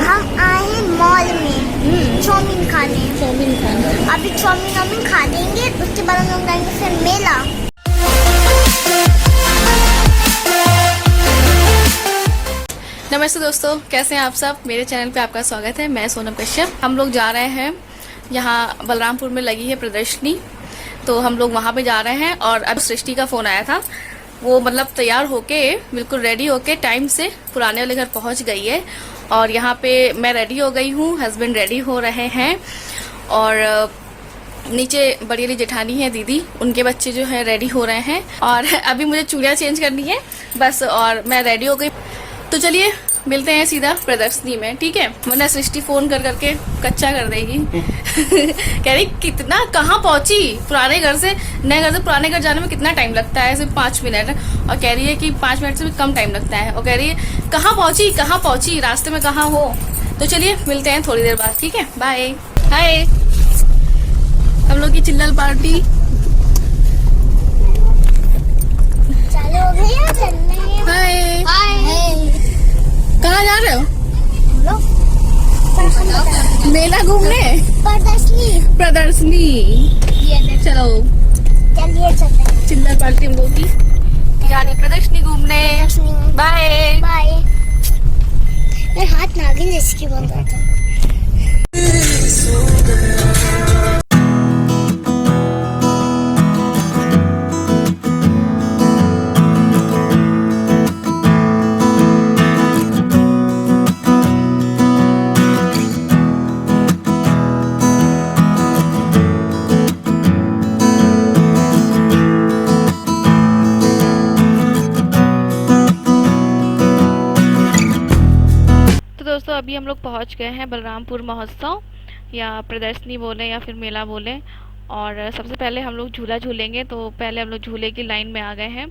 हम आए हैं मॉल में चाउमीन खाने। अभी चाउमीन खा लेंगे, उसके बाद हम लोग जाएंगे फिर मेला। नमस्ते दोस्तों, कैसे हैं आप सब। मेरे चैनल पे आपका स्वागत है। मैं सोनम कश्यप। हम लोग जा रहे हैं, यहाँ बलरामपुर में लगी है प्रदर्शनी, तो हम लोग वहाँ पे जा रहे हैं। और अब सृष्टि का फ़ोन आया था, वो मतलब तैयार होके बिल्कुल रेडी होके टाइम से पुराने वाले घर पहुँच गई है। और यहाँ पे मैं रेडी हो गई हूँ, हस्बैंड रेडी हो रहे हैं, और नीचे बड़ी वाली जेठानी है दीदी, उनके बच्चे जो है रेडी हो रहे हैं। और अभी मुझे चूड़ियाँ चेंज करनी है बस, और मैं रेडी हो गई। तो चलिए मिलते हैं सीधा प्रदर्शनी में, ठीक है। वरना सृष्टि फोन कर करके कच्चा कर देगी। कह रही कितना, कहाँ पहुंची, पुराने घर से नए घर से पुराने घर जाने में कितना टाइम लगता है, सिर्फ 5 मिनट। और कह रही है कि 5 मिनट से भी कम टाइम लगता है। और कह रही है कहाँ पहुंची, रास्ते में कहाँ हो। तो चलिए मिलते हैं थोड़ी देर बाद, ठीक है। बाय। हाय, हम लोग की चिल्लल पार्टी चालू हो गई है, चल रहे हैं। हाय। कहाँ जा रहे हो? मेला घूमने, प्रदर्शनी। चलो चलिए चलते हैं। चिल्लर पार्टी हम लोग की, यानी प्रदर्शनी घूमने। Bye bye. मेरे हाथ नागिन जैसे बन रहा था। दोस्तों, अभी हम लोग पहुंच गए हैं बलरामपुर महोत्सव, या प्रदर्शनी बोले या फिर मेला बोले। और सबसे पहले हम लोग झूला झूलेंगे, तो पहले हम लोग झूले की लाइन में आ गए हैं।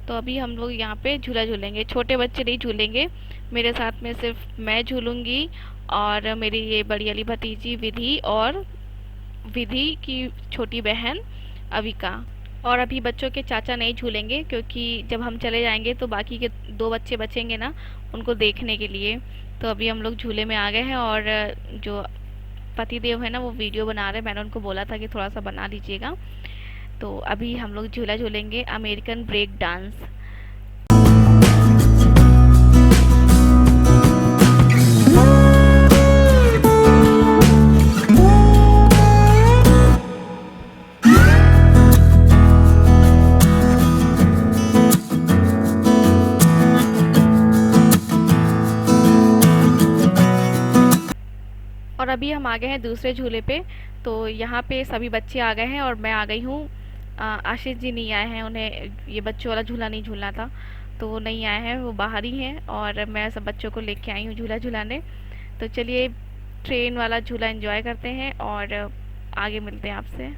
तो अभी हम लोग यहाँ पे झूला झूलेंगे। छोटे बच्चे नहीं झूलेंगे, मेरे साथ में सिर्फ मैं झूलूंगी और मेरी ये बड़ी वाली भतीजी विधि, और विधि की छोटी बहन अविका। और अभी बच्चों के चाचा नहीं झूलेंगे, क्योंकि जब हम चले जाएंगे तो बाकी के 2 बच्चे बचेंगे ना, उनको देखने के लिए। तो अभी हम लोग झूले में आ गए हैं, और जो पति देव है ना, वो वीडियो बना रहे हैं। मैंने उनको बोला था कि थोड़ा सा बना लीजिएगा। तो अभी हम लोग झूला झूलेंगे, अमेरिकन ब्रेक डांस। और अभी हम आ गए हैं दूसरे झूले पे। तो यहाँ पे सभी बच्चे आ गए हैं और मैं आ गई हूँ। आशीष जी नहीं आए हैं, उन्हें ये बच्चों वाला झूला नहीं झूलना था, तो वो नहीं आए हैं, वो बाहर ही हैं। और मैं सब बच्चों को लेके आई हूँ झूला झूलाने। तो चलिए ट्रेन वाला झूला एंजॉय करते हैं और आगे मिलते हैं आपसे।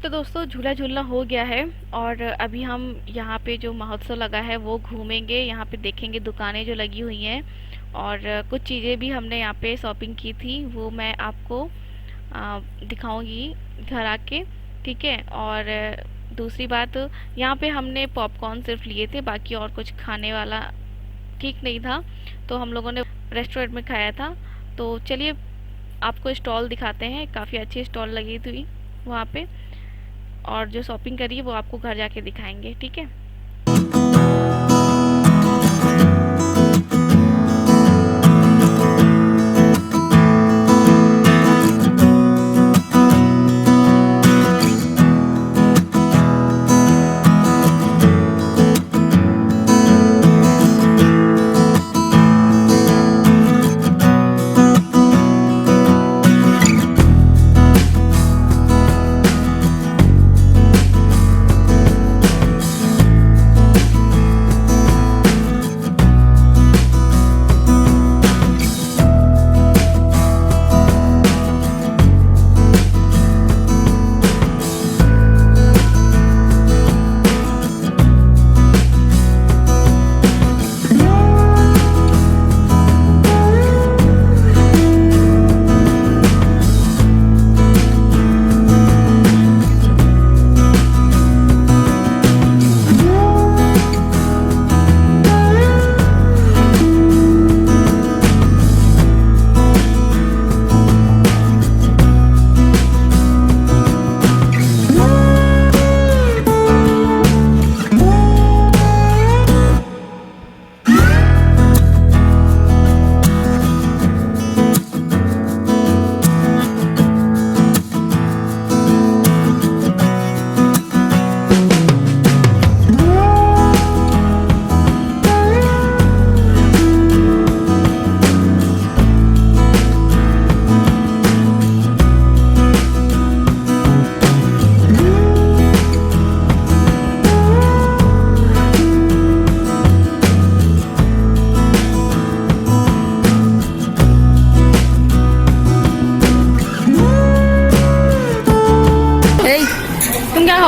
दोस्तों, झूला झूलना हो गया है, और अभी हम यहाँ पे जो महोत्सव लगा है वो घूमेंगे। यहाँ पे देखेंगे दुकानें जो लगी हुई हैं, और कुछ चीज़ें भी हमने यहाँ पे शॉपिंग की थी, वो मैं आपको दिखाऊंगी घर आके, ठीक है। और दूसरी बात, यहाँ पे हमने पॉपकॉर्न सिर्फ लिए थे, बाकी और कुछ खाने वाला ठीक नहीं था, तो हम लोगों ने रेस्टोरेंट में खाया था। तो चलिए आपको स्टॉल दिखाते हैं, काफ़ी अच्छी स्टॉल लगी थी वहाँ पे, और जो शॉपिंग करी है वो आपको घर जाके दिखाएंगे, ठीक है।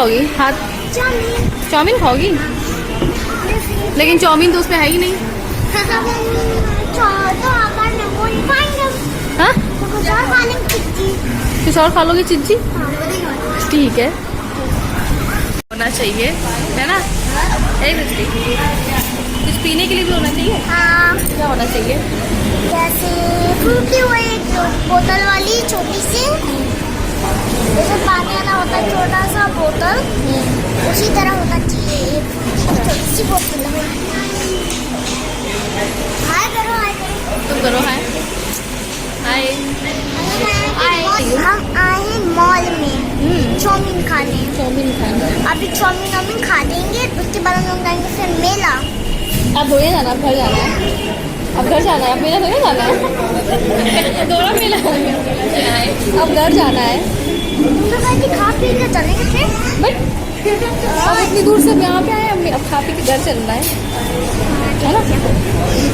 खाओगी? हाथ चाउमीन। चाउमीन खाओगी? लेकिन चाउमीन तो उसमें है ही नहीं। तो अगर नमो नहीं खाएंगे हाँ, तो कुछ और खा लेंगे चिज्जी। कुछ और खा लोगी चिज्जी? हाँ, बोलेगा। ठीक है, होना चाहिए, है ना? है बिजली, कुछ पीने के लिए भी होना चाहिए। हाँ, क्या होना चाहिए? जैसे फ्रूटी वो एक बोतल वाली छोटी सी, जैसे पानी वाला होता है छोटा सा बोतल, उसी तरह होना चाहिए एक छोटी सी बोतल। हाय करो, हाय करो। तुम करो हाय। हाय। हम आए हैं मॉल में चाउमीन खाने। चाउमीन खाना। अभी चाउमीन खा लेंगे, उसके बाद हम लोग जाएंगे फिर मेला। अब थोड़ी जाना, अब घर जाना है। अब घर जाना है, अब मेला थोड़ी जाना है। दोनों मेला, अब घर जाना है। तुम तो कहती खा पी के चलेंगे फिर। बट अब इतनी दूर से यहाँ पे आए, अब खा पी के घर चलना है ना?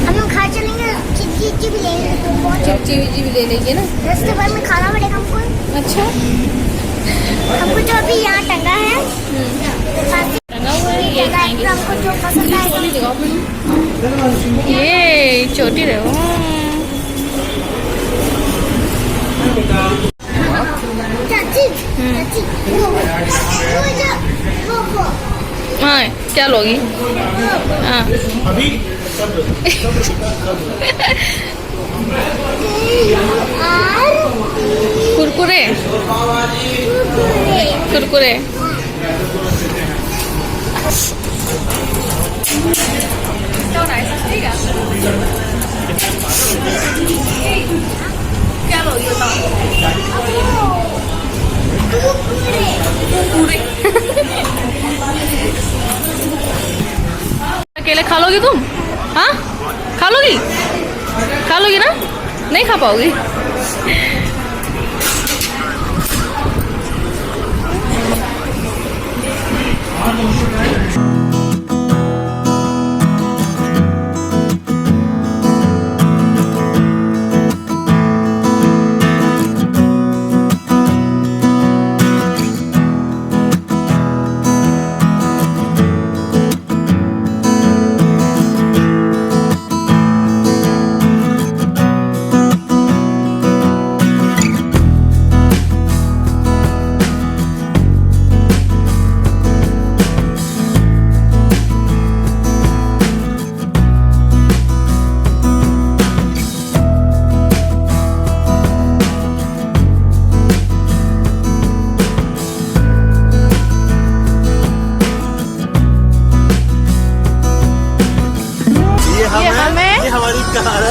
हम लोग खा चलेंगे, चिज्जी भी लेंगे तो बहुत चिप्ची विची भी ले लेंगे ना। रास्ते भर में खाना पड़ेगा हमको। अच्छा, हमको जो अभी यहाँ टंगा है टंगा हुआ है, ये खाएंगे। हमको जो पसंद आएगा। चोटी दिखाओ फिर। ये चोटी रहो। चाची, चाची, वो हाँ, क्या लोगी? हाँ, और कुरकुरे, कुरकुरे। क्या लोगी बताओ? कुरकुरे। अकेले खा लोगी तुम? हाँ, खा लोगी? खा लोगी ना? नहीं खा पाओगी?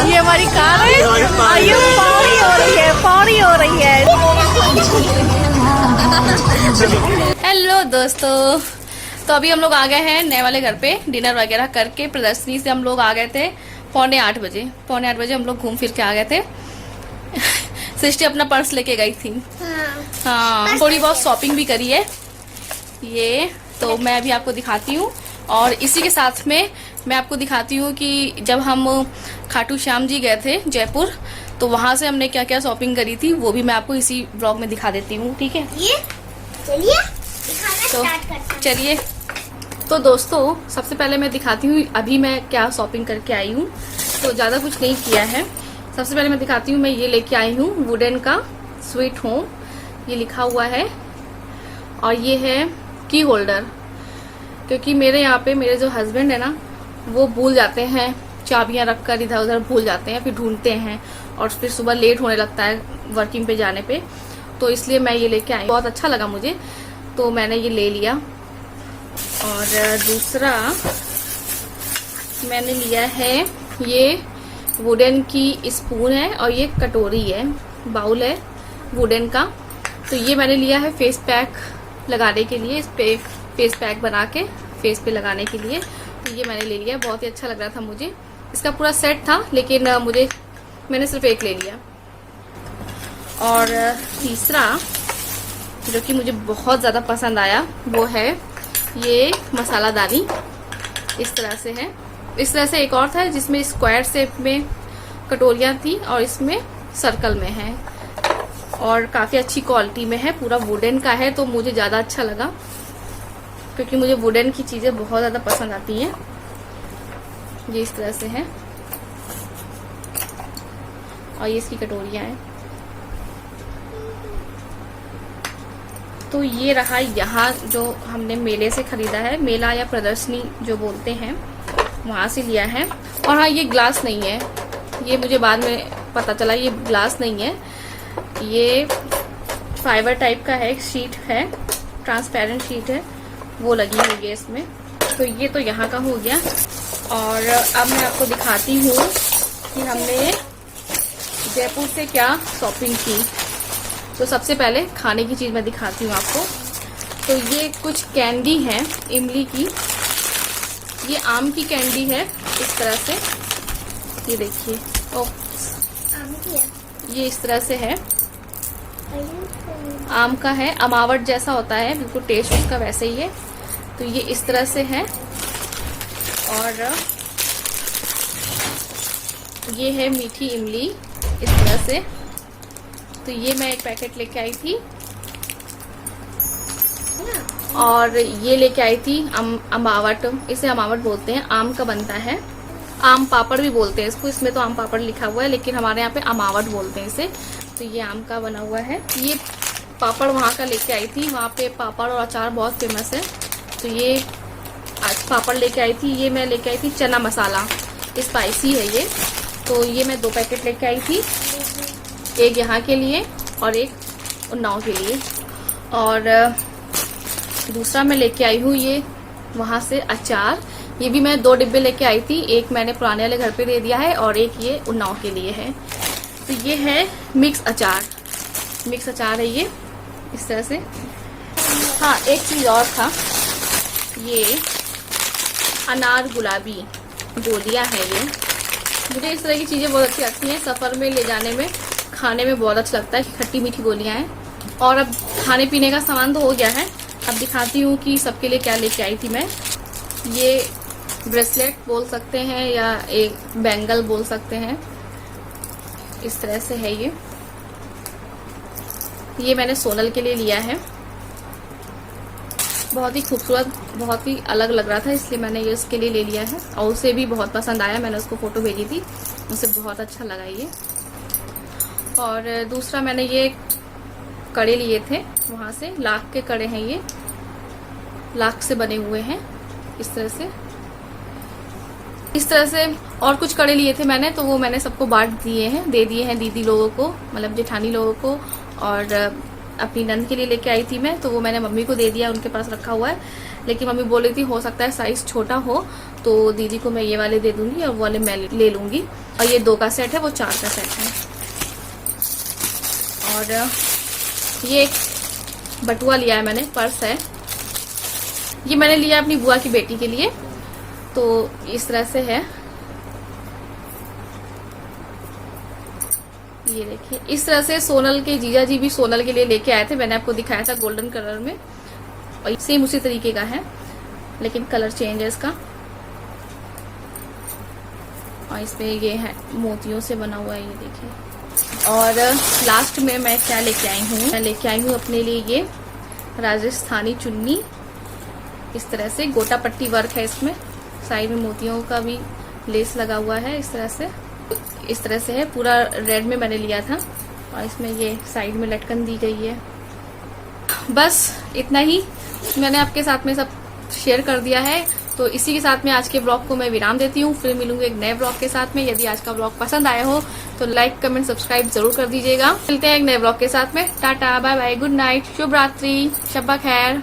ये हमारी कार है। ये पौड़ी हो रही है, पौड़ी हो रही है। हेलो दोस्तों, तो अभी हम लोग आ गए हैं नए वाले घर पे। डिनर वगैरह करके प्रदर्शनी से हम लोग आ गए थे 7:45 बजे। 7:45 बजे हम लोग घूम फिर के आ गए थे। सृष्टि अपना पर्स लेके गई थी। हाँ, थोड़ी बहुत शॉपिंग भी करी है। ये तो मैं अभी आपको दिखाती हूँ, और इसी के साथ में मैं आपको दिखाती हूँ कि जब हम खाटू श्याम जी गए थे जयपुर, तो वहाँ से हमने क्या क्या शॉपिंग करी थी, वो भी मैं आपको इसी ब्लॉग में दिखा देती हूँ। ठीक है, ये चलिए दिखाना तो स्टार्ट करते हैं। चलिए। तो दोस्तों, सबसे पहले मैं दिखाती हूँ अभी मैं क्या शॉपिंग करके आई हूँ। तो ज़्यादा कुछ नहीं किया है। सबसे पहले मैं दिखाती हूँ, मैं ये लेके आई हूँ वुडन का स्वीट होम, ये लिखा हुआ है, और ये है की होल्डर। क्योंकि मेरे यहाँ पे मेरे जो हस्बैंड है ना, वो भूल जाते हैं, चाबियां रखकर इधर उधर भूल जाते हैं, फिर ढूंढते हैं, और फिर सुबह लेट होने लगता है वर्किंग पे जाने पे। तो इसलिए मैं ये लेके आई, बहुत अच्छा लगा मुझे, तो मैंने ये ले लिया। और दूसरा मैंने लिया है, ये वुडन की स्पून है, और ये कटोरी है, बाउल है वुडन का। तो ये मैंने लिया है फेस पैक लगाने के लिए, इस पे फेस पैक बना के फेस पे लगाने के लिए। तो ये मैंने ले लिया, बहुत ही अच्छा लग रहा था मुझे। इसका पूरा सेट था, लेकिन मैंने सिर्फ एक ले लिया। और तीसरा जो कि मुझे बहुत ज़्यादा पसंद आया, वो है ये मसालादानी। इस तरह से है। इस तरह से एक और था जिसमें स्क्वायर शेप में कटोरियाँ थी, और इसमें सर्कल में है, और काफ़ी अच्छी क्वालिटी में है, पूरा वुडन का है, तो मुझे ज़्यादा अच्छा लगा। क्योंकि मुझे वुडन की चीजें बहुत ज्यादा पसंद आती हैं। ये इस तरह से है और ये इसकी कटोरियां हैं। तो ये रहा यहाँ जो हमने मेले से खरीदा है, मेला या प्रदर्शनी जो बोलते हैं, वहां से लिया है। और हाँ, ये ग्लास नहीं है, ये मुझे बाद में पता चला ये ग्लास नहीं है, ये फाइबर टाइप का है, एक शीट है, ट्रांसपेरेंट शीट है, वो लगी हुई है इसमें। तो ये तो यहाँ का हो गया। और अब मैं आपको दिखाती हूँ कि हमने जयपुर से क्या शॉपिंग की। तो सबसे पहले खाने की चीज मैं दिखाती हूँ आपको। तो ये कुछ कैंडी है इमली की, ये आम की कैंडी है इस तरह से, ये देखिए। ये इस तरह से है, आम का है, अमावट जैसा होता है, बिल्कुल टेस्ट उसका वैसे ही है। तो ये इस तरह से है। और ये है मीठी इमली इस तरह से। तो ये मैं एक पैकेट लेके आई थी। और ये लेके आई थी अमावट, इसे अमावट बोलते हैं, आम का बनता है, आम पापड़ भी बोलते हैं इसको। इसमें तो आम पापड़ लिखा हुआ है, लेकिन हमारे यहाँ पे अमावट बोलते हैं इसे। तो ये आम का बना हुआ है। ये पापड़ वहाँ का लेके आई थी, वहाँ पे पापड़ और अचार बहुत फेमस है। तो ये आज पापड़ लेके आई थी। ये मैं लेके आई थी चना मसाला, स्पाइसी है ये। तो ये मैं 2 पैकेट लेके आई थी, एक यहाँ के लिए और एक उन्नाव के लिए। और दूसरा मैं लेके आई हूँ ये वहाँ से अचार, ये भी मैं 2 डिब्बे लेके आई थी, एक मैंने पुराने वाले घर पे दे दिया है और एक ये उन्नाव के लिए है। तो ये है मिक्स अचार, मिक्स अचार है ये इस तरह से। हाँ, एक चीज और था, ये अनार गुलाबी गोलियां है ये। मुझे इस तरह की चीजें बहुत अच्छी लगती हैं, सफर में ले जाने में, खाने में बहुत अच्छा लगता है, खट्टी मीठी गोलियां हैं। और अब खाने पीने का सामान तो हो गया है, अब दिखाती हूँ कि सबके लिए क्या लेके आई थी मैं। ये ब्रेसलेट बोल सकते हैं या एक बैंगल बोल सकते हैं, इस तरह से है ये मैंने सोनल के लिए लिया है। बहुत ही खूबसूरत, बहुत ही अलग लग रहा था, इसलिए मैंने ये उसके लिए ले लिया है। और उसे भी बहुत पसंद आया, मैंने उसको फोटो भेजी थी, उसे बहुत अच्छा लगा ये। और दूसरा मैंने ये कड़े लिए थे वहाँ से, लाख के कड़े हैं ये, लाख से बने हुए हैं इस तरह से। इस तरह से और कुछ कड़े लिए थे मैंने, तो वो मैंने सबको बांट दिए हैं, दे दिए हैं दीदी लोगों को, मतलब जेठानी लोगों को। और अपनी नंद के लिए लेके आई थी मैं, तो वो मैंने मम्मी को दे दिया, उनके पास रखा हुआ है। लेकिन मम्मी बोल रही थी हो सकता है साइज छोटा हो, तो दीदी को मैं ये वाले दे दूंगी और वो वाले मैं ले लूंगी। और ये 2 का सेट है, वो 4 का सेट है। और ये एक बटुआ लिया है मैंने, पर्स है, ये मैंने लिया अपनी बुआ की बेटी के लिए। तो इस तरह से है, ये देखिए इस तरह से। सोनल के जीजा जी भी सोनल के लिए लेके आए थे, मैंने आपको दिखाया था गोल्डन कलर में, और सेम उसी तरीके का है, लेकिन कलर चेंज है इसका। और इसमें ये है मोतियों से बना हुआ है, ये देखिए। और लास्ट में मैं क्या लेके आई हूँ, मैं लेके आई हूँ अपने लिए ये राजस्थानी चुन्नी, इस तरह से गोटा पट्टी वर्क है इसमें, साइड में मोतियों का भी लेस लगा हुआ है इस तरह से। इस तरह से है, पूरा रेड में मैंने लिया था, और इसमें ये साइड में लटकन दी गई है। बस इतना ही मैंने आपके साथ में सब शेयर कर दिया है। तो इसी के साथ में आज के ब्लॉग को मैं विराम देती हूँ, फिर मिलूंगी एक नए ब्लॉग के साथ में। यदि आज का ब्लॉग पसंद आया हो तो लाइक कमेंट सब्सक्राइब जरूर कर दीजिएगा। मिलते हैं एक नए ब्लॉग के साथ में। Tata, bye bye, good night, शुभ रात्रि, शब्बा खैर।